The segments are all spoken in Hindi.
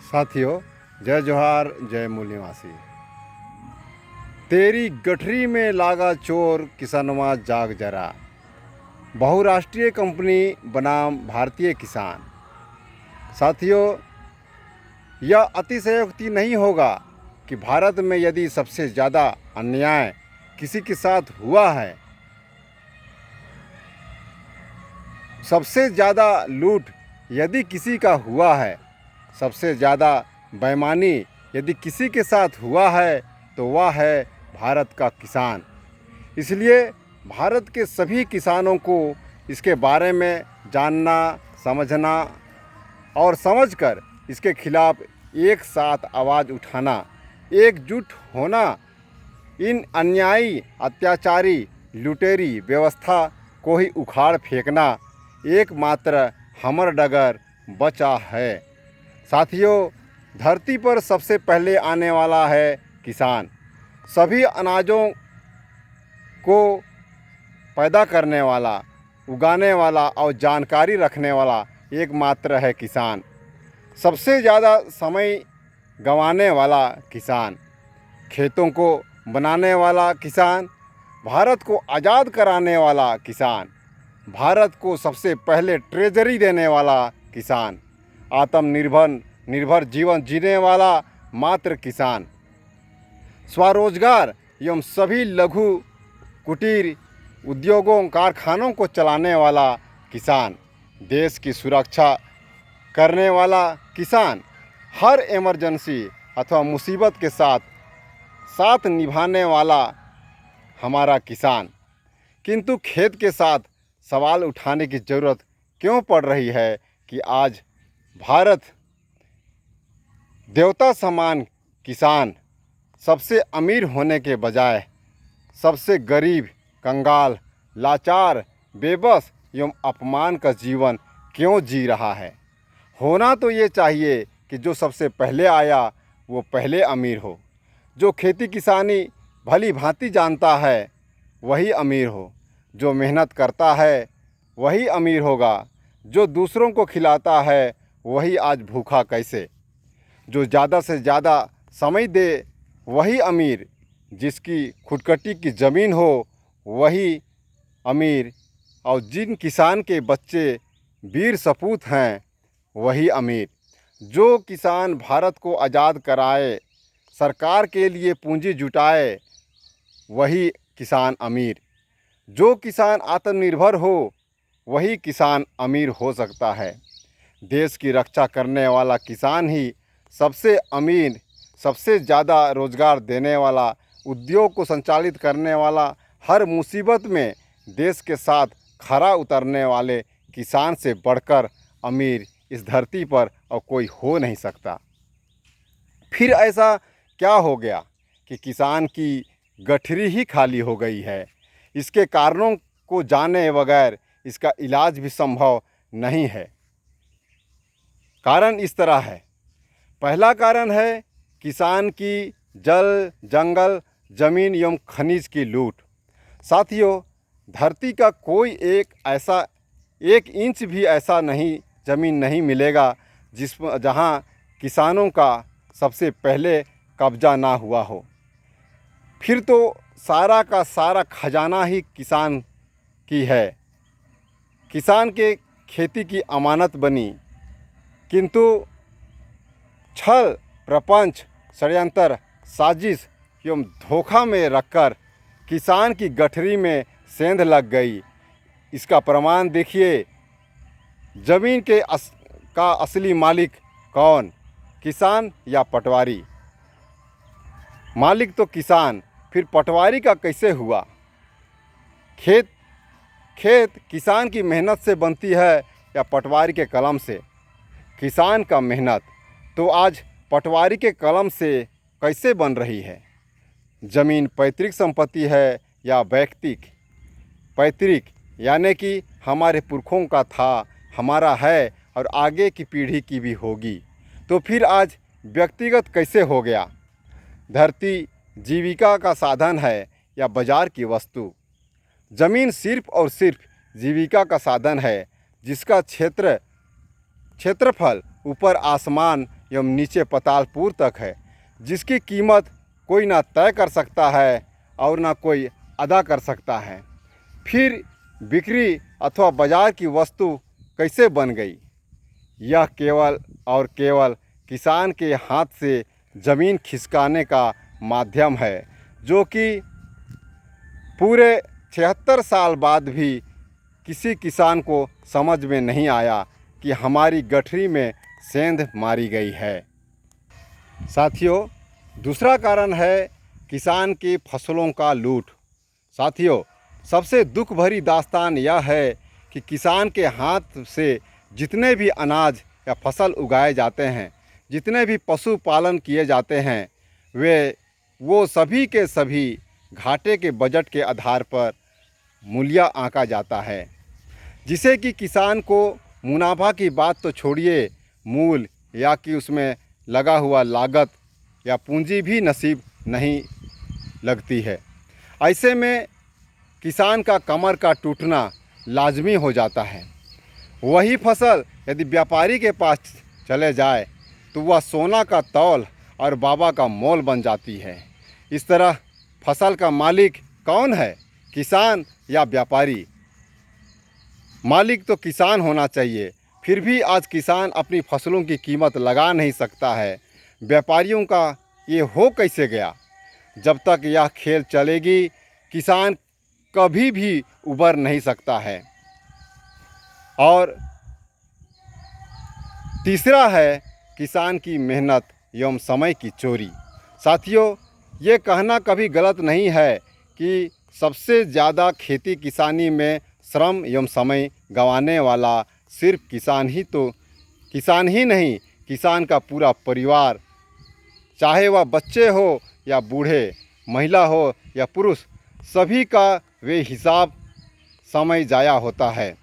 साथियों, जय जोहार, जय मूल निवासी। तेरी गठरी में लागा चोर, किसनवा जाग जरा। बहुराष्ट्रीय कंपनी बनाम भारतीय किसान। साथियों, यह अतिशयोक्ति नहीं होगा कि भारत में यदि सबसे ज़्यादा अन्याय किसी के साथ हुआ है, सबसे ज़्यादा लूट यदि किसी का हुआ है, सबसे ज़्यादा बेईमानी यदि किसी के साथ हुआ है, तो वह है भारत का किसान। इसलिए भारत के सभी किसानों को इसके बारे में जानना, समझना और समझकर इसके खिलाफ एक साथ आवाज़ उठाना, एकजुट होना, इन अन्यायी, अत्याचारी, लुटेरी व्यवस्था को ही उखाड़ फेंकना एकमात्र हमर डगर बचा है। साथियों, धरती पर सबसे पहले आने वाला है किसान। सभी अनाजों को पैदा करने वाला, उगाने वाला और जानकारी रखने वाला एकमात्र है किसान। सबसे ज़्यादा समय गंवाने वाला किसान, खेतों को बनाने वाला किसान, भारत को आज़ाद कराने वाला किसान, भारत को सबसे पहले ट्रेजरी देने वाला किसान, निर्भर जीवन जीने वाला मात्र किसान, स्वरोजगार एवं सभी लघु कुटीर उद्योगों, कारखानों को चलाने वाला किसान, देश की सुरक्षा करने वाला किसान, हर इमरजेंसी अथवा मुसीबत के साथ निभाने वाला हमारा किसान। किंतु खेत के साथ सवाल उठाने की ज़रूरत क्यों पड़ रही है कि आज भारत देवता समान किसान सबसे अमीर होने के बजाय सबसे गरीब, कंगाल, लाचार, बेबस एवं अपमान का जीवन क्यों जी रहा है। होना तो ये चाहिए कि जो सबसे पहले आया वो पहले अमीर हो। जो खेती किसानी भली भांति जानता है वही अमीर हो। जो मेहनत करता है वही अमीर होगा। जो दूसरों को खिलाता है वही आज भूखा कैसे। जो ज़्यादा से ज़्यादा समय दे वही अमीर। जिसकी खुदकटी की ज़मीन हो वही अमीर। और जिन किसान के बच्चे वीर सपूत हैं वही अमीर। जो किसान भारत को आज़ाद कराए, सरकार के लिए पूंजी जुटाए, वही किसान अमीर। जो किसान आत्मनिर्भर हो वही किसान अमीर हो सकता है। देश की रक्षा करने वाला किसान ही सबसे अमीर, सबसे ज़्यादा रोज़गार देने वाला, उद्योग को संचालित करने वाला, हर मुसीबत में देश के साथ खरा उतरने वाले किसान से बढ़कर अमीर इस धरती पर और कोई हो नहीं सकता। फिर ऐसा क्या हो गया कि किसान की गठरी ही खाली हो गई है। इसके कारणों को जाने बगैर इसका इलाज भी संभव नहीं है। कारण इस तरह है। पहला कारण है किसान की जल, जंगल, ज़मीन एवं खनिज की लूट। साथियों, धरती का कोई एक इंच भी ऐसा नहीं ज़मीन नहीं मिलेगा जहाँ किसानों का सबसे पहले कब्जा ना हुआ हो। फिर तो सारा का सारा खजाना ही किसान की है। किसान के खेती की अमानत बनी, किंतु छल, प्रपंच, षड्यंत्र, साजिश एवं धोखा में रखकर किसान की गठरी में सेंध लग गई। इसका प्रमाण देखिए। ज़मीन का असली मालिक कौन, किसान या पटवारी? मालिक तो किसान, फिर पटवारी का कैसे हुआ? खेत किसान की मेहनत से बनती है या पटवारी के कलम से? किसान का मेहनत तो आज पटवारी के कलम से कैसे बन रही है? ज़मीन पैतृक संपत्ति है या वैयक्तिक? पैतृक यानी कि हमारे पुरखों का था, हमारा है और आगे की पीढ़ी की भी होगी। तो फिर आज व्यक्तिगत कैसे हो गया? धरती जीविका का साधन है या बाजार की वस्तु? ज़मीन सिर्फ और सिर्फ जीविका का साधन है, जिसका क्षेत्रफल ऊपर आसमान एवं नीचे पातालपुर तक है, जिसकी कीमत कोई ना तय कर सकता है और ना कोई अदा कर सकता है। फिर बिक्री अथवा बाजार की वस्तु कैसे बन गई? यह केवल और केवल किसान के हाथ से ज़मीन खिसकाने का माध्यम है, जो कि पूरे 76 साल बाद भी किसी किसान को समझ में नहीं आया कि हमारी गठरी में सेंध मारी गई है। साथियों, दूसरा कारण है किसान की फसलों का लूट। साथियों, सबसे दुख भरी दास्तान यह है कि किसान के हाथ से जितने भी अनाज या फसल उगाए जाते हैं, जितने भी पशुपालन किए जाते हैं, वो सभी के सभी घाटे के बजट के आधार पर मूल्य आंका जाता है, जिसे कि किसान को मुनाफा की बात तो छोड़िए, मूल या कि उसमें लगा हुआ लागत या पूंजी भी नसीब नहीं लगती है। ऐसे में किसान का कमर का टूटना लाजमी हो जाता है। वही फसल यदि व्यापारी के पास चले जाए तो वह सोना का तौल और बाबा का मोल बन जाती है। इस तरह फसल का मालिक कौन है, किसान या व्यापारी? मालिक तो किसान होना चाहिए, फिर भी आज किसान अपनी फसलों की कीमत लगा नहीं सकता है। व्यापारियों का ये हो कैसे गया? जब तक यह खेल चलेगी, किसान कभी भी उबर नहीं सकता है। और तीसरा है किसान की मेहनत एवं समय की चोरी। साथियों, ये कहना कभी गलत नहीं है कि सबसे ज़्यादा खेती किसानी में श्रम एवं समय गंवाने वाला सिर्फ किसान ही नहीं, किसान का पूरा परिवार, चाहे वह बच्चे हो या बूढ़े, महिला हो या पुरुष, सभी का वे हिसाब समय जाया होता है।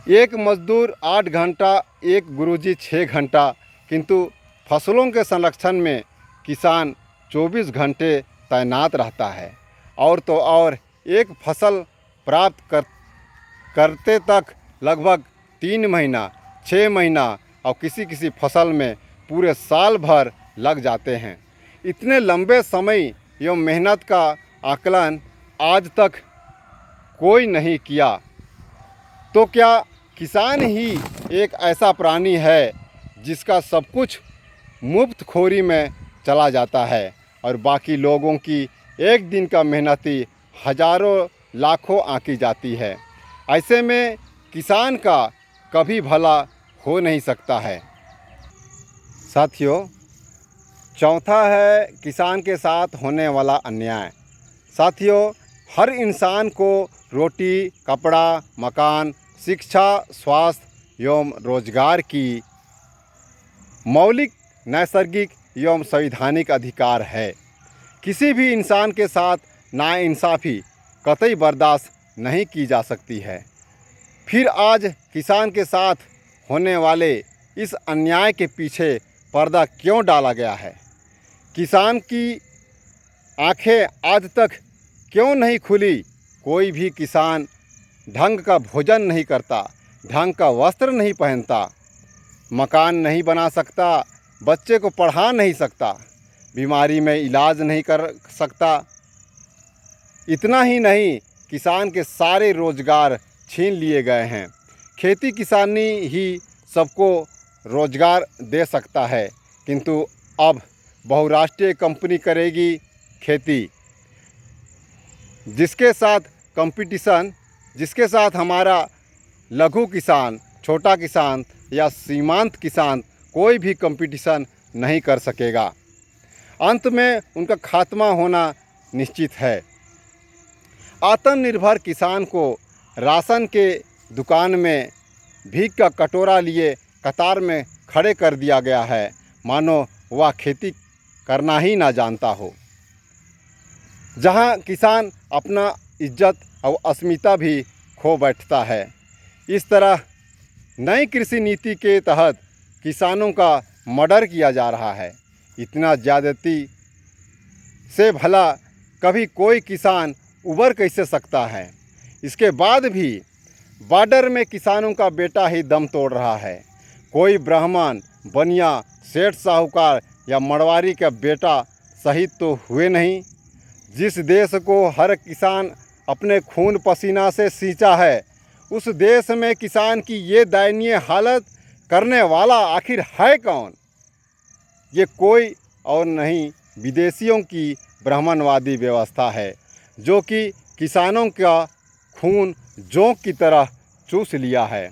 एक मजदूर 8 घंटा, एक गुरुजी 6 घंटा, किंतु फसलों के संरक्षण में किसान 24 घंटे तैनात रहता है। और तो और एक फसल प्राप्त करते तक लगभग 3 महीना, 6 महीना और किसी किसी फसल में पूरे साल भर लग जाते हैं। इतने लंबे समय एवं मेहनत का आकलन आज तक कोई नहीं किया। तो क्या किसान ही एक ऐसा प्राणी है जिसका सब कुछ मुफ्त खोरी में चला जाता है और बाकी लोगों की एक दिन का मेहनती हजारों लाखों आंकी जाती है? ऐसे में किसान का कभी भला हो नहीं सकता है। साथियों, चौथा है किसान के साथ होने वाला अन्याय। साथियों, हर इंसान को रोटी, कपड़ा, मकान, शिक्षा, स्वास्थ्य एवं रोजगार की मौलिक, नैसर्गिक एवं संवैधानिक अधिकार है। किसी भी इंसान के साथ नाइंसाफ़ी कतई बर्दाश्त नहीं की जा सकती है। फिर आज किसान के साथ होने वाले इस अन्याय के पीछे पर्दा क्यों डाला गया है? किसान की आंखें आज तक क्यों नहीं खुली? कोई भी किसान ढंग का भोजन नहीं करता, ढंग का वस्त्र नहीं पहनता, मकान नहीं बना सकता, बच्चे को पढ़ा नहीं सकता, बीमारी में इलाज नहीं कर सकता। इतना ही नहीं, किसान के सारे रोजगार छीन लिए गए हैं। खेती किसानी ही सबको रोजगार दे सकता है, किंतु अब बहुराष्ट्रीय कंपनी करेगी खेती, जिसके साथ हमारा लघु किसान, छोटा किसान या सीमांत किसान कोई भी कंपटीशन नहीं कर सकेगा। अंत में उनका खात्मा होना निश्चित है। आत्मनिर्भर किसान को राशन के दुकान में भीख का कटोरा लिए कतार में खड़े कर दिया गया है, मानो वह खेती करना ही ना जानता हो। जहां किसान अपना इज्जत और अस्मिता भी खो बैठता है। इस तरह नई कृषि नीति के तहत किसानों का मर्डर किया जा रहा है। इतना ज़्यादती से भला कभी कोई किसान उबर कैसे सकता है? इसके बाद भी बॉर्डर में किसानों का बेटा ही दम तोड़ रहा है। कोई ब्राह्मण, बनिया, सेठ साहूकार या मड़वारी का बेटा शहीद तो हुए नहीं। जिस देश को हर किसान अपने खून पसीना से सींचा है, उस देश में किसान की ये दयनीय हालत करने वाला आखिर है कौन? ये कोई और नहीं, विदेशियों की ब्राह्मणवादी व्यवस्था है, जो कि किसानों का खून जोंक की तरह चूस लिया है।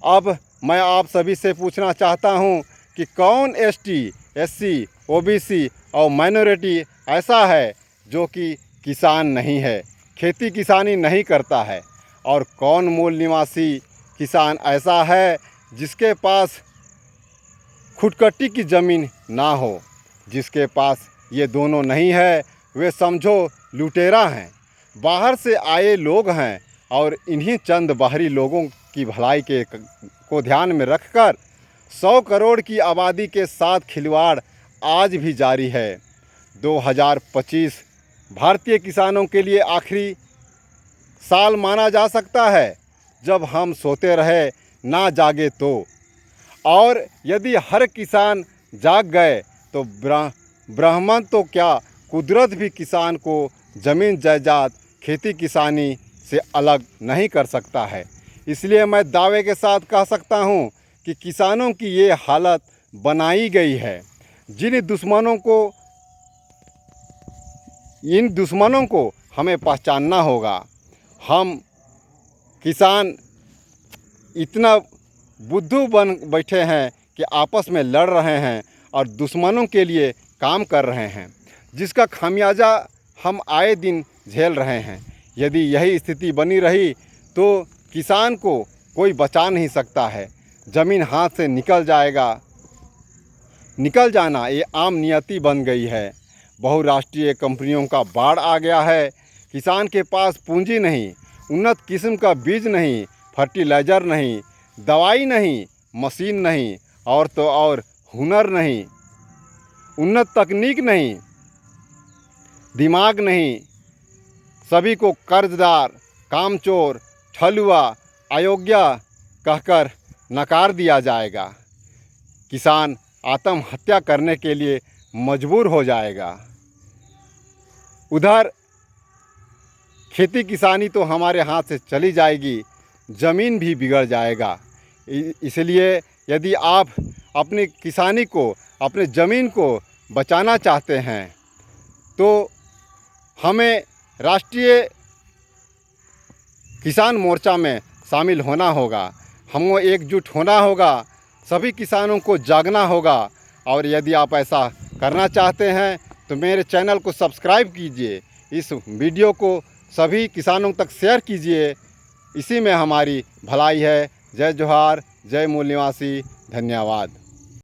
अब मैं आप सभी से पूछना चाहता हूँ कि कौन एसटी, एससी, ओबीसी और माइनॉरिटी ऐसा है जो कि किसान नहीं है, खेती किसानी नहीं करता है, और कौन मूल निवासी किसान ऐसा है जिसके पास खुदकट्टी की ज़मीन ना हो? जिसके पास ये दोनों नहीं है, वे समझो लुटेरा हैं, बाहर से आए लोग हैं, और इन्हीं चंद बाहरी लोगों की भलाई को ध्यान में रखकर 100 करोड़ की आबादी के साथ खिलवाड़ आज भी जारी है। 2025 भारतीय किसानों के लिए आखिरी साल माना जा सकता है जब हम सोते रहे ना जागे तो, और यदि हर किसान जाग गए तो ब्राह्मण तो क्या, कुदरत भी किसान को ज़मीन जायदाद खेती किसानी से अलग नहीं कर सकता है। इसलिए मैं दावे के साथ कह सकता हूँ कि किसानों की ये हालत बनाई गई है। इन दुश्मनों को हमें पहचानना होगा। हम किसान इतना बुद्धू बन बैठे हैं कि आपस में लड़ रहे हैं और दुश्मनों के लिए काम कर रहे हैं, जिसका खामियाजा हम आए दिन झेल रहे हैं। यदि यही स्थिति बनी रही तो किसान को कोई बचा नहीं सकता है। ज़मीन हाथ से निकल जाना ये आम नियति बन गई है। बहुराष्ट्रीय कंपनियों का बाढ़ आ गया है। किसान के पास पूंजी नहीं, उन्नत किस्म का बीज नहीं, फर्टिलाइज़र नहीं, दवाई नहीं, मशीन नहीं, और तो और हुनर नहीं, उन्नत तकनीक नहीं, दिमाग नहीं। सभी को कर्जदार, कामचोर, ठलुआ, अयोग्य कहकर नकार दिया जाएगा। किसान आत्महत्या करने के लिए मजबूर हो जाएगा। उधर खेती किसानी तो हमारे हाथ से चली जाएगी, ज़मीन भी बिगड़ जाएगा। इसलिए यदि आप अपनी किसानी को, अपने ज़मीन को बचाना चाहते हैं तो हमें राष्ट्रीय किसान मोर्चा में शामिल होना होगा। हमको एकजुट होना होगा, सभी किसानों को जागना होगा। और यदि आप ऐसा करना चाहते हैं तो मेरे चैनल को सब्सक्राइब कीजिए, इस वीडियो को सभी किसानों तक शेयर कीजिए। इसी में हमारी भलाई है। जय जोहार, जय मूल निवासी, धन्यवाद।